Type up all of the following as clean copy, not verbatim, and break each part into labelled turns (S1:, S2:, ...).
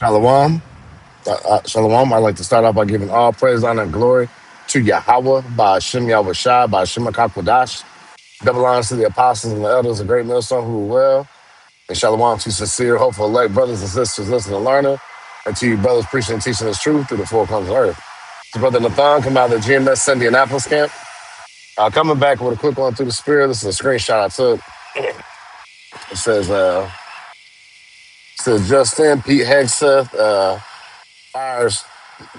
S1: Shalom. Shalom. I'd like to start off by giving all praise, honor, and glory to Yahweh, by Hashem Yahweh Shai, by Hashem HaKakwadash. Double honors to the apostles and the elders, a great millstone who are well. And shalom to sincere, hopeful, elect brothers and sisters listening and learning. And to you brothers preaching and teaching this truth through the four corners of the earth. To Brother Nathan, come out of the GMS Indianapolis camp. Coming back with a quick one through the spirit. This is a screenshot I took. It says Justin Pete Hegseth fires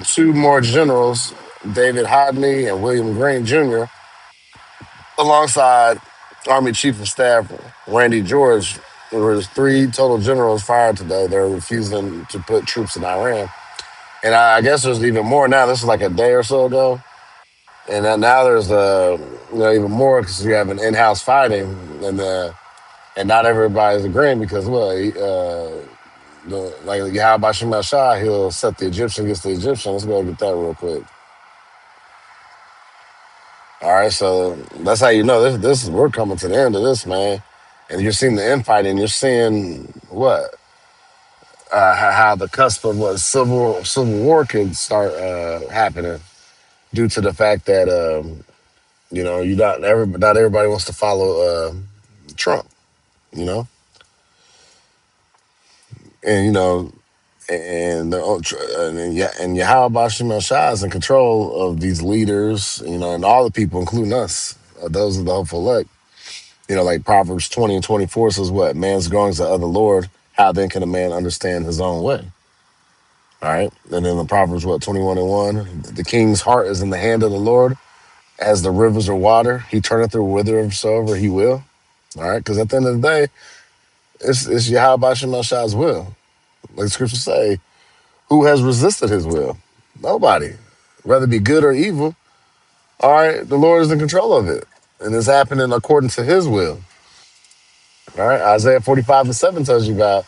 S1: two more generals, David Hodney and William Green Jr., alongside Army Chief of Staff Randy George. There was three total generals fired today. They're refusing to put troops in Iran. And I guess there's even more now. This is like a day or so ago. And then now there's even more because you have an in-house fighting, and not everybody's agreeing because like Yahweh Shema Shah, he'll set the Egyptian against the Egyptian. Let's go get that real quick. All right, so that's how you know this is we're coming to the end of this, man. And you're seeing the infighting. You're seeing what how the cusp of what civil war could start happening due to the fact that you not everybody wants to follow Trump, you know, and and Yahweh Shema Shah is in control of these leaders, and all the people, including us. Those are the hopeful elect. Like Proverbs 20 and 24 says what? Man's goings the other Lord. How then can a man understand his own way? All right. And then the Proverbs, 21 and 1? The king's heart is in the hand of the Lord, as the rivers are water. He turneth through whithersoever he will. All right. Because at the end of the day, it's Yahweh Shema Shah's will. Like the scriptures say, who has resisted his will? Nobody. Whether it be good or evil, all right, the Lord is in control of it. And it's happening according to his will. All right. Isaiah 45 and 7 tells you about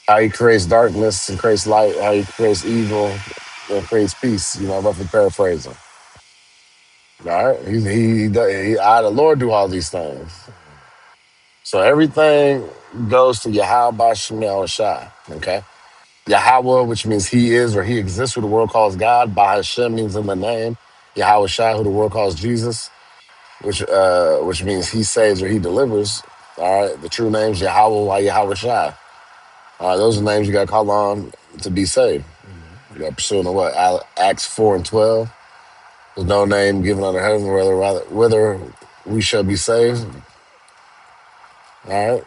S1: how he creates darkness and creates light, how he creates evil and creates peace, roughly paraphrasing. All right. The Lord do all these things. So everything goes to Yahweh Shema Shai. Okay. Yahweh, which means he is or he exists, who the world calls God. By Hashem means in the name. Yahweh Shai, who the world calls Jesus, which means he saves or he delivers. All right. The true name's Yahweh Yahweh Shai. All right, those are names you got to call on to be saved. You got to pursue in what? Acts 4 and 12. There's no name given under heaven whether we shall be saved. All right.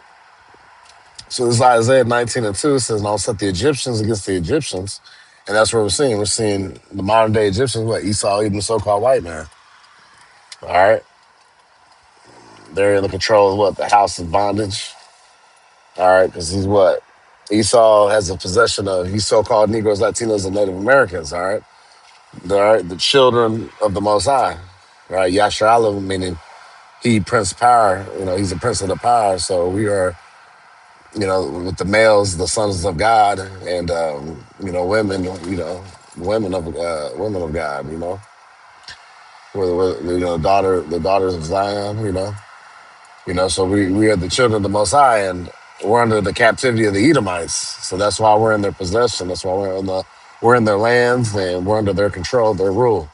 S1: So this is Isaiah 19 and 2. It says, and I'll set the Egyptians against the Egyptians. And that's what we're seeing. We're seeing the modern day Egyptians, Esau, even the so-called white man. All right. They're in the control of the house of bondage. All right. Because he's what? Esau has a possession of these so-called Negroes, Latinos, and Native Americans. All right. The children of the Most High, right? Yasharala, meaning he Prince Power, he's the Prince of the Power. So we are, with the males, the sons of God, and women, women of God, the daughters of Zion, So we are the children of the Most High, and we're under the captivity of the Edomites. So that's why we're in their possession. That's why we're in their lands, and we're under their control, their rule.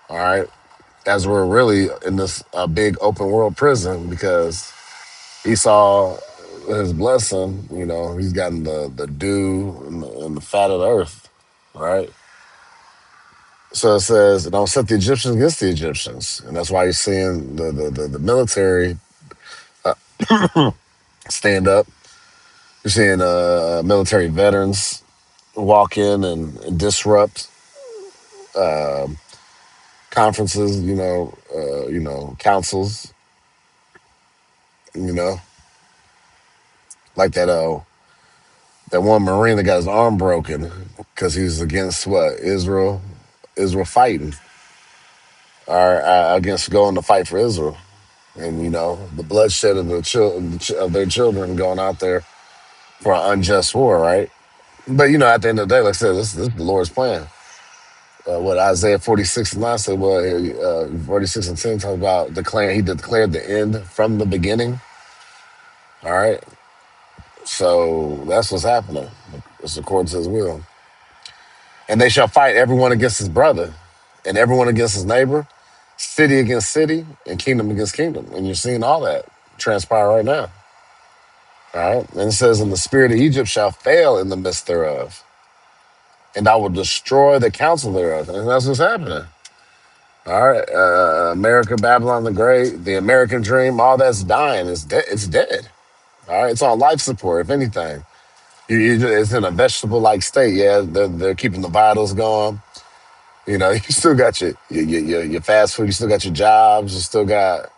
S1: All right. As we're really in this big open world prison because Esau, his blessing, he's gotten the dew and the fat of the earth, right? So it says, don't set the Egyptians against the Egyptians. And that's why you're seeing the military stand up. You're seeing military veterans walk in and disrupt conferences, councils, like that one Marine that got his arm broken because he was against what? Israel fighting, or against going to fight for Israel. And, the bloodshed of of their children going out there for an unjust war, right? But, at the end of the day, like I said, this is the Lord's plan. What Isaiah 46 and 9 said, 46 and 10 talks about he declared the end from the beginning. All right. So that's what's happening. It's according to his will. And they shall fight everyone against his brother, and everyone against his neighbor, city against city, and kingdom against kingdom. And you're seeing all that transpire right now. All right. And it says, and the spirit of Egypt shall fail in the midst thereof, and I will destroy the counsel thereof. And that's what's happening. All right. America, Babylon the Great, the American dream, all that's dying. It's dead. It's dead. All right. It's on life support, if anything. It's in a vegetable like state. Yeah. They're keeping the vitals going. You know, you still got your fast food, you still got your jobs, you still got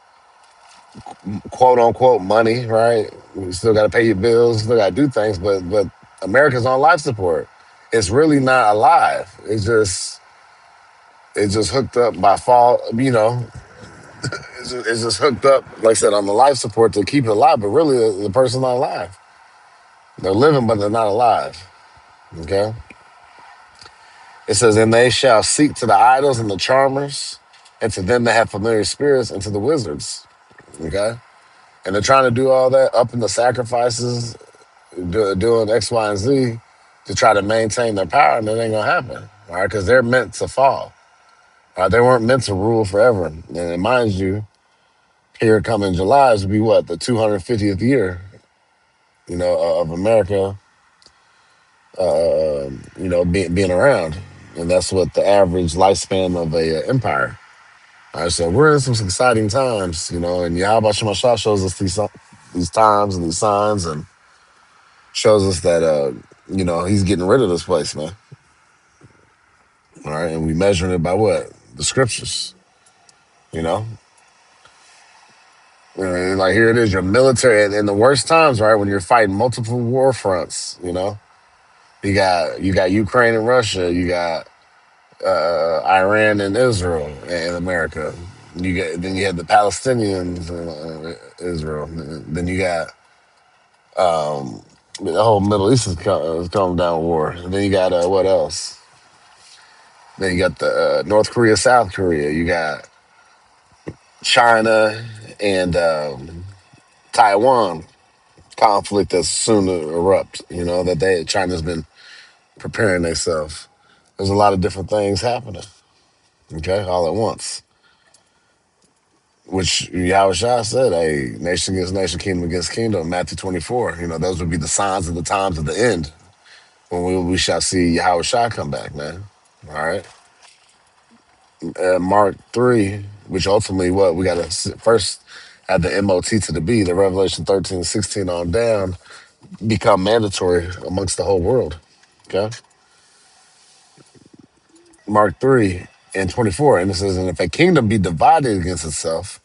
S1: quote unquote money, right? You still got to pay your bills, you still got to do things, but America's on life support. It's really not alive. It's just hooked up by fall. You know, it's just hooked up, like I said, on the life support to keep it alive. But really, the person's not alive. They're living, but they're not alive. Okay. It says, and they shall seek to the idols and the charmers, and to them that have familiar spirits, and to the wizards. Okay. And they're trying to do all that, up in the sacrifices, doing X, Y, and Z to try to maintain their power, and it ain't gonna happen. All right, because they're meant to fall. All right, they weren't meant to rule forever. And mind you, here coming July is to be what, the 250th year, of America, being around, and that's what the average lifespan of a empire. All right, so we're in some exciting times, and Yahweh Shemashah shows us these times and these signs, and shows us that he's getting rid of this place, man. All right, and we measuring it by what? The scriptures, you know. And like here it is, your military, and in the worst times, right, when you're fighting multiple war fronts, you got Ukraine and Russia, you got Iran and Israel and America. You had the Palestinians and Israel. Then you got the whole Middle East is coming down war. And then you got what else? Then you got the North Korea, South Korea. You got China and Taiwan conflict that's soon to erupt. That China's been preparing themselves. There's a lot of different things happening. Okay, all at once. Which Yahweh Shah said, "A nation against nation, kingdom against kingdom." Matthew 24. Those would be the signs of the times of the end when we shall see Yahweh Shah come back, man. All right. Mark 3, which ultimately what we got to first add the MOT to the B, the Revelation 13, 16 on down, become mandatory amongst the whole world. Okay. Mark 3 and 24. And it says, and if a kingdom be divided against itself,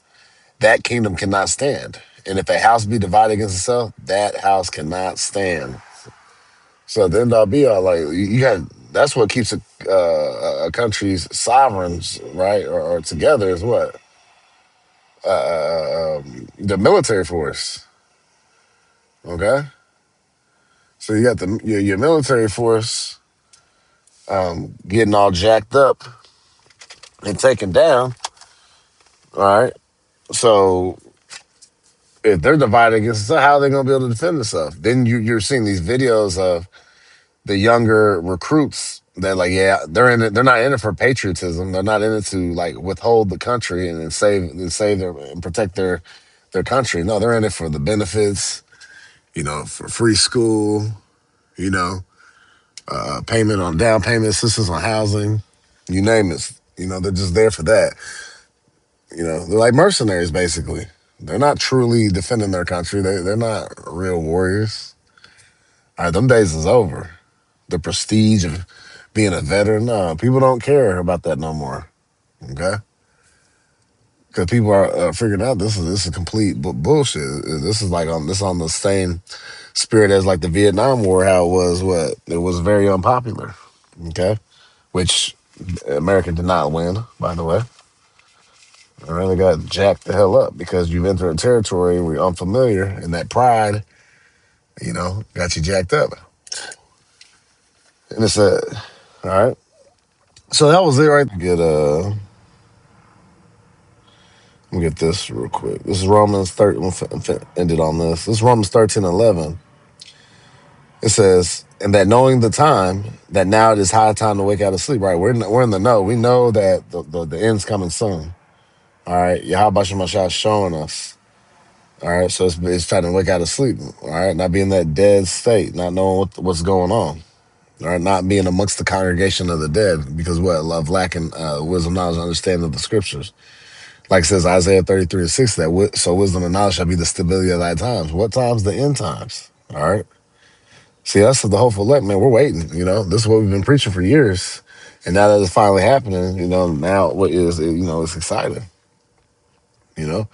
S1: that kingdom cannot stand. And if a house be divided against itself, that house cannot stand. So at the end all be all, like you got, that's what keeps a country's sovereigns, right, or together is what the military force. Okay, so you got your military force getting all jacked up and taken down. All right, so if they're divided against itself, how are they going to be able to defend themselves? Then you're seeing these videos of the younger recruits that like, yeah, they're in it. They're not in it for patriotism. They're not in it to like withhold the country and save their and protect their country. No, they're in it for the benefits. For free school. You know, payment on down payment, assistance on housing. You name it. They're just there for that. They're like mercenaries basically. They're not truly defending their country. They're not real warriors. All right, them days is over. The prestige of being a veteran. No, people don't care about that no more. Okay, because people are figuring out this is complete bullshit. This is like on the same spirit as like the Vietnam War. How it was very unpopular. Okay, which America did not win, by the way. All right, they got jacked the hell up because you've entered a territory where you're unfamiliar, and that pride, got you jacked up. And it's all right. So that was it, right? Let me get this real quick. This is Romans 13. Ended on this. This is Romans 13:11. It says, And that knowing the time, that now it is high time to wake out of sleep, right? We're in the know. We know that the end's coming soon. All right. Yahweh Shemashah is showing us. All right. So it's trying to wake out of sleep. All right. Not being that dead state, not knowing what's going on. All right. Not being amongst the congregation of the dead because what? Love lacking wisdom, knowledge, and understanding of the scriptures. Like it says Isaiah 33:6, so wisdom and knowledge shall be the stability of thy times. What times? The end times. All right. See, us as the hopeful elect, man, we're waiting. This is what we've been preaching for years. And now that it's finally happening, now what is, it's exciting. It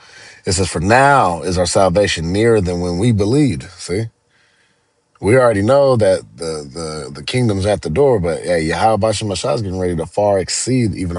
S1: says, for now is our salvation nearer than when we believed. See? We already know that the kingdom's at the door, but yeah, Yahweh Bashem Mashah is getting ready to far exceed even